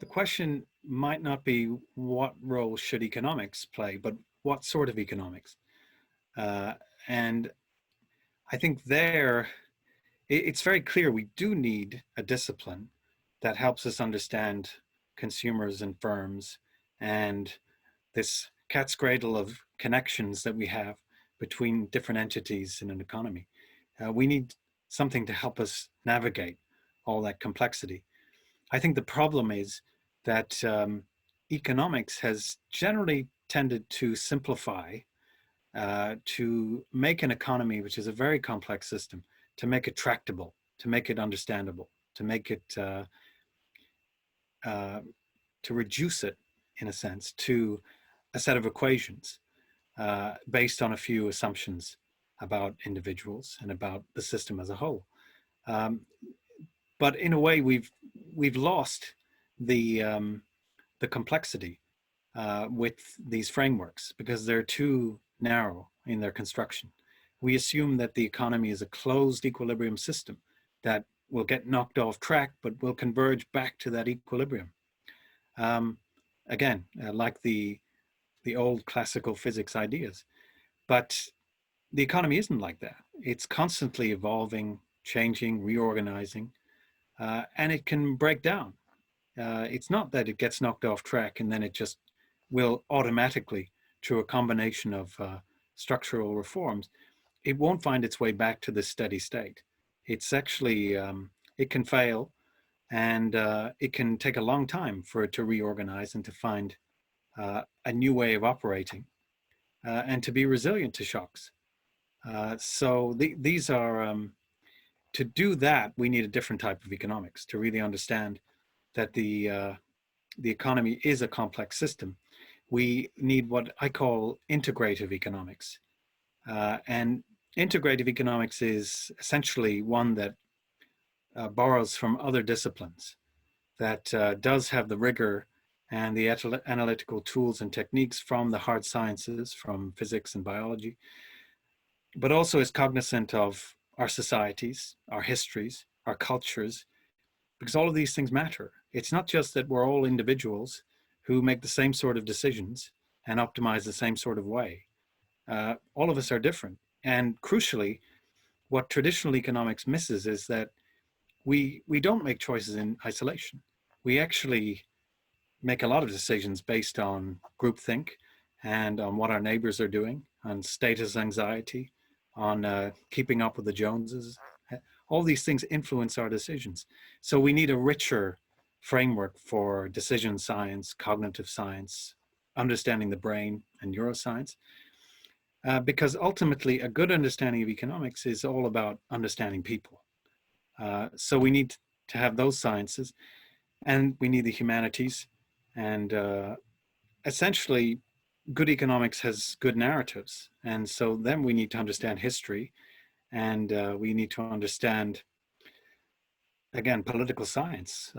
question might not be what role should economics play, but what sort of economics. Uh, and I think it's very clear we do need a discipline that helps us understand consumers and firms and this cat's cradle of connections that we have between different entities in an economy. We need something to help us navigate all that complexity. I think the problem is that economics has generally tended to simplify, to make an economy, which is a very complex system, to make it tractable, to make it understandable, to make it, uh, to reduce it, in a sense, to a set of equations based on a few assumptions about individuals and about the system as a whole. Um, but in a way, we've lost the complexity with these frameworks because they're too narrow in their construction. We assume that the economy is a closed equilibrium system that will get knocked off track, but will converge back to that equilibrium. Um, again, like the old classical physics ideas. But the economy isn't like that. It's constantly evolving, changing, reorganizing, and it can break down. It's not that it gets knocked off track and then it just will automatically, through a combination of structural reforms, it won't find its way back to the steady state. It's actually, it can fail, and it can take a long time for it to reorganize and to find a new way of operating and to be resilient to shocks. These are, to do that, we need a different type of economics to really understand that the economy is a complex system. We need what I call integrative economics. And integrative economics is essentially one that borrows from other disciplines, that does have the rigor and the analytical tools and techniques from the hard sciences, from physics and biology, but also is cognizant of our societies, our histories, our cultures, because all of these things matter. It's not just that we're all individuals who make the same sort of decisions and optimize the same sort of way. All of us are different. And crucially, what traditional economics misses is that we don't make choices in isolation. We actually make a lot of decisions based on groupthink and on what our neighbors are doing, on status anxiety, on keeping up with the Joneses. All these things influence our decisions. So we need a richer framework for decision science, cognitive science, understanding the brain and neuroscience. Because ultimately, a good understanding of economics is all about understanding people. So we need to have those sciences, and we need the humanities. And essentially, good economics has good narratives. And so then we need to understand history, and we need to understand, again, political science.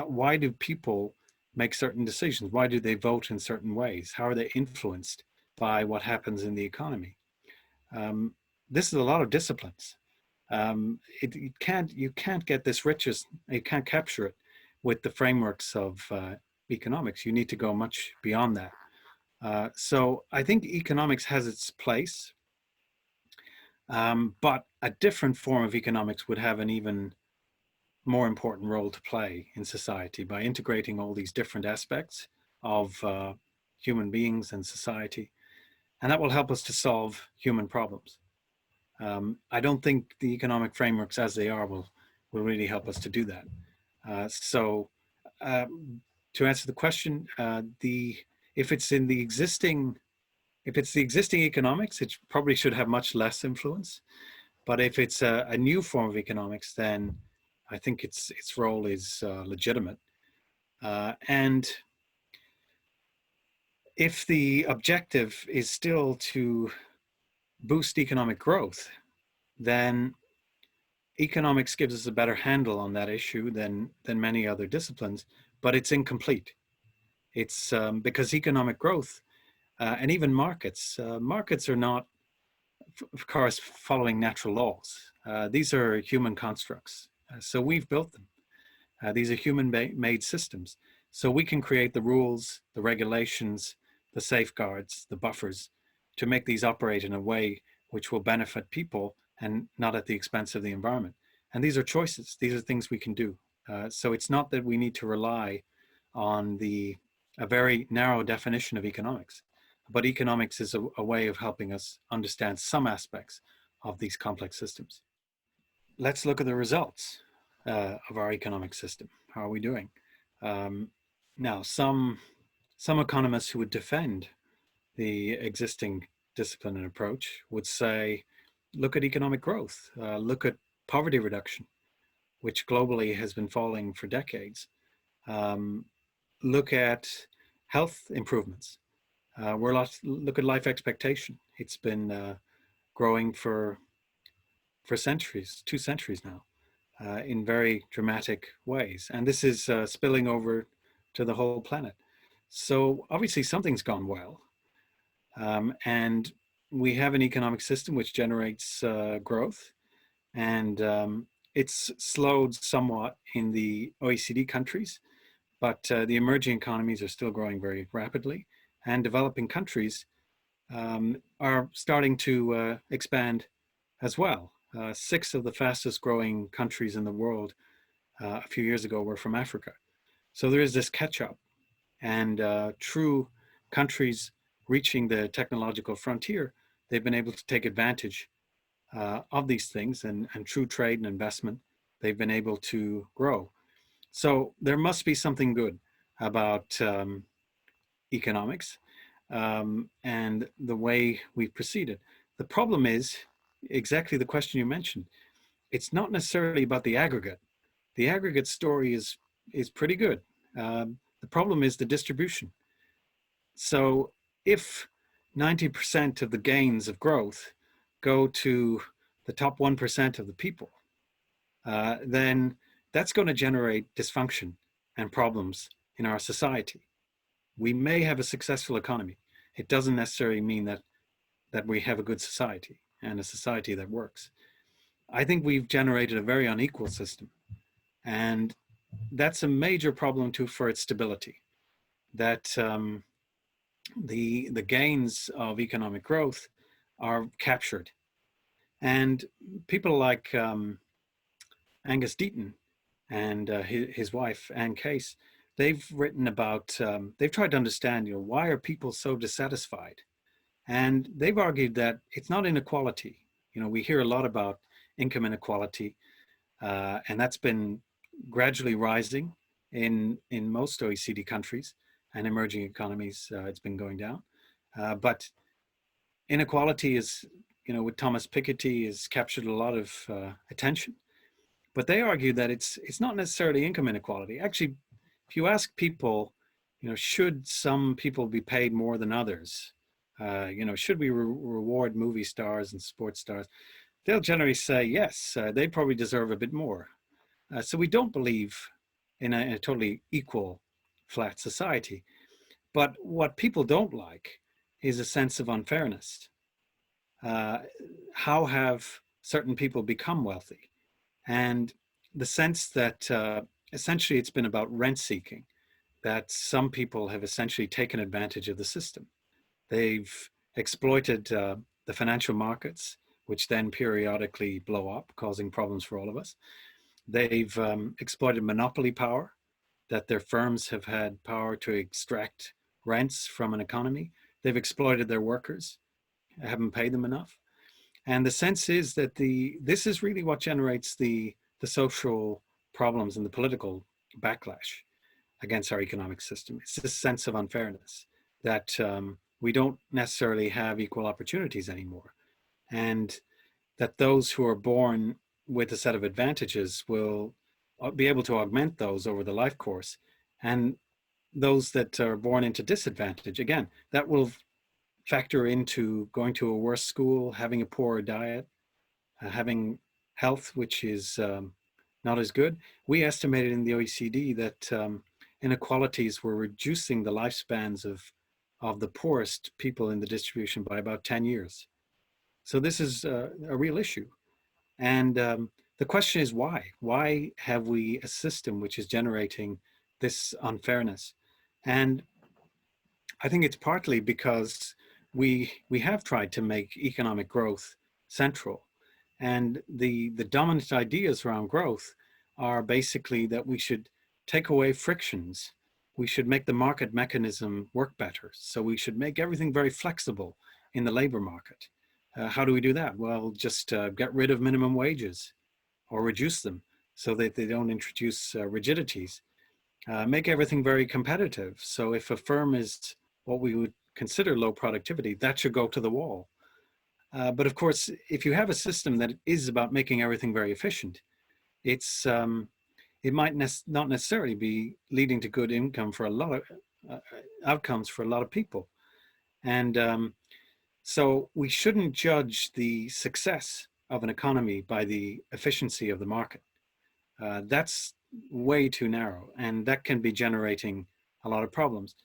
Why do people make certain decisions? Why do they vote in certain ways? How are they influenced by what happens in the economy? This is a lot of disciplines. You can't get this riches, you can't capture it with the frameworks of economics. You need to go much beyond that. So I think economics has its place, but a different form of economics would have an even more important role to play in society by integrating all these different aspects of human beings and society. And that will help us to solve human problems. I don't think the economic frameworks as they are will really help us to do that. To answer the question, if it's the existing economics, it probably should have much less influence. But if it's a new form of economics, then I think its role is legitimate. And if the objective is still to boost economic growth, then economics gives us a better handle on that issue than many other disciplines, but it's incomplete. It's because economic growth and even markets are not, of course, following natural laws. These are human constructs. So we've built them. These are human-made systems. So we can create the rules, the regulations, the safeguards, the buffers to make these operate in a way which will benefit people and not at the expense of the environment. And these are choices. These are things we can do. So it's not that we need to rely on a very narrow definition of economics, but economics is a way of helping us understand some aspects of these complex systems. Let's look at the results of our economic system. How are we doing? Now, some economists who would defend the existing discipline and approach would say, look at economic growth, look at poverty reduction, which globally has been falling for decades. Look at health improvements. Look at life expectation. It's been growing for centuries, 2 centuries now, in very dramatic ways. And this is spilling over to the whole planet. So obviously something's gone well. And we have an economic system which generates growth. And it's slowed somewhat in the OECD countries, but the emerging economies are still growing very rapidly. And developing countries are starting to expand as well. 6 of the fastest growing countries in the world a few years ago were from Africa. So there is this catch up, and true countries reaching the technological frontier, they've been able to take advantage of these things, and true trade and investment, they've been able to grow. So there must be something good about economics and the way we've proceeded. The problem is exactly the question you mentioned. It's not necessarily about the aggregate. The aggregate story is pretty good. The problem is the distribution. So if 90% of the gains of growth go to the top 1% of the people, then that's going to generate dysfunction and problems in our society. We may have a successful economy. It doesn't necessarily mean that we have a good society and a society that works. I think we've generated a very unequal system, and that's a major problem too for its stability. That the gains of economic growth are captured, and people like Angus Deaton and his wife Anne Case, they've written about, they've tried to understand, why are people so dissatisfied? And they've argued that it's not inequality. We hear a lot about income inequality, and that's been gradually rising in most OECD countries and emerging economies. It's been going down, but inequality is, with Thomas Piketty, has captured a lot of attention. But they argue that it's not necessarily income inequality. Actually, if you ask people, should some people be paid more than others? Should we reward movie stars and sports stars? They'll generally say yes, they probably deserve a bit more. So we don't believe in a totally equal, flat society. But what people don't like is a sense of unfairness. How have certain people become wealthy? And the sense that essentially it's been about rent seeking, that some people have essentially taken advantage of the system. They've exploited the financial markets, which then periodically blow up, causing problems for all of us. They've exploited monopoly power, that their firms have had power to extract rents from an economy. They've exploited their workers, haven't paid them enough. And the sense is that this is really what generates the social problems and the political backlash against our economic system. It's this sense of unfairness, that we don't necessarily have equal opportunities anymore. And that those who are born with a set of advantages will be able to augment those over the life course. And those that are born into disadvantage, again, that will factor into going to a worse school, having a poorer diet, having health which is not as good. We estimated in the OECD that inequalities were reducing the lifespans of the poorest people in the distribution by about 10 years. So this is a real issue. And the question is why? Why have we a system which is generating this unfairness? And I think it's partly because we have tried to make economic growth central, and the dominant ideas around growth are basically that we should take away frictions. We should make the market mechanism work better. So we should make everything very flexible in the labor market. How do we do that? Well, just get rid of minimum wages or reduce them so that they don't introduce rigidities. Make everything very competitive. So if a firm is what we would consider low productivity, that should go to the wall. But of course, if you have a system that is about making everything very efficient, it might not necessarily be leading to good income for a lot of outcomes for a lot of people. And so we shouldn't judge the success of an economy by the efficiency of the market. That's way too narrow, and that can be generating a lot of problems.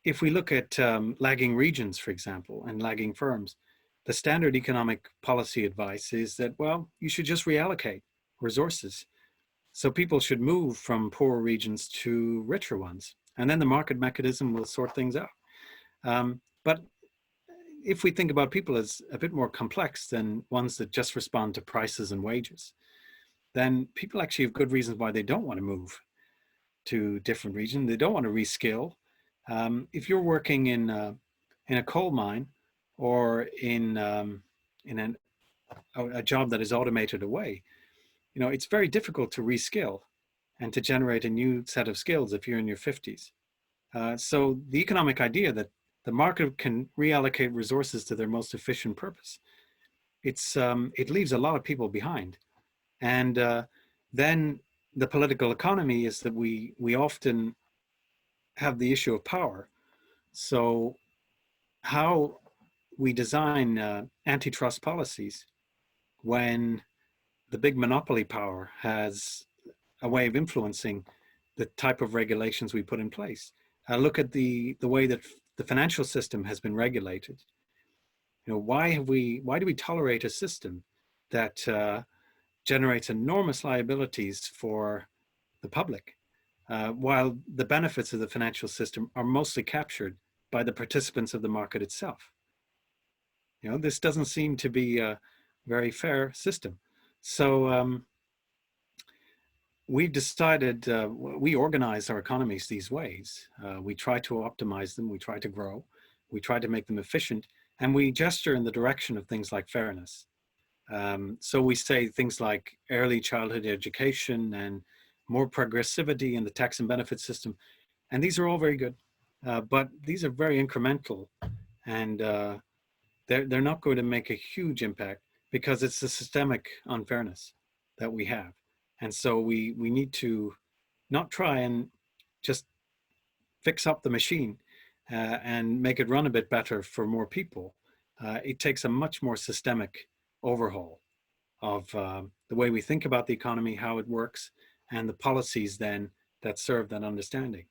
If we look at lagging regions, for example, and lagging firms, the standard economic policy advice is that, well, you should just reallocate resources. So people should move from poorer regions to richer ones, and then the market mechanism will sort things out. But if we think about people as a bit more complex than ones that just respond to prices and wages, then people actually have good reasons why they don't want to move to different regions. They don't want to reskill. If you're working in a coal mine or in a job that is automated away, you know, it's very difficult to reskill and to generate a new set of skills if you're in your 50s. So the economic idea that the market can reallocate resources to their most efficient purpose, it leaves a lot of people behind. And then the political economy is that we often have the issue of power. So how we design antitrust policies when the big monopoly power has a way of influencing the type of regulations we put in place. Look at the way that the financial system has been regulated. You know, why do we tolerate a system that generates enormous liabilities for the public, while the benefits of the financial system are mostly captured by the participants of the market itself? You know, this doesn't seem to be a very fair system. So we've decided, we organize our economies these ways. We try to optimize them, we try to grow, we try to make them efficient, and we gesture in the direction of things like fairness. So we say things like early childhood education and more progressivity in the tax and benefit system. And these are all very good, but these are very incremental, and they're not going to make a huge impact because it's the systemic unfairness that we have. And so we need to not try and just fix up the machine and make it run a bit better for more people. It takes a much more systemic overhaul of the way we think about the economy, how it works, and the policies then that serve that understanding.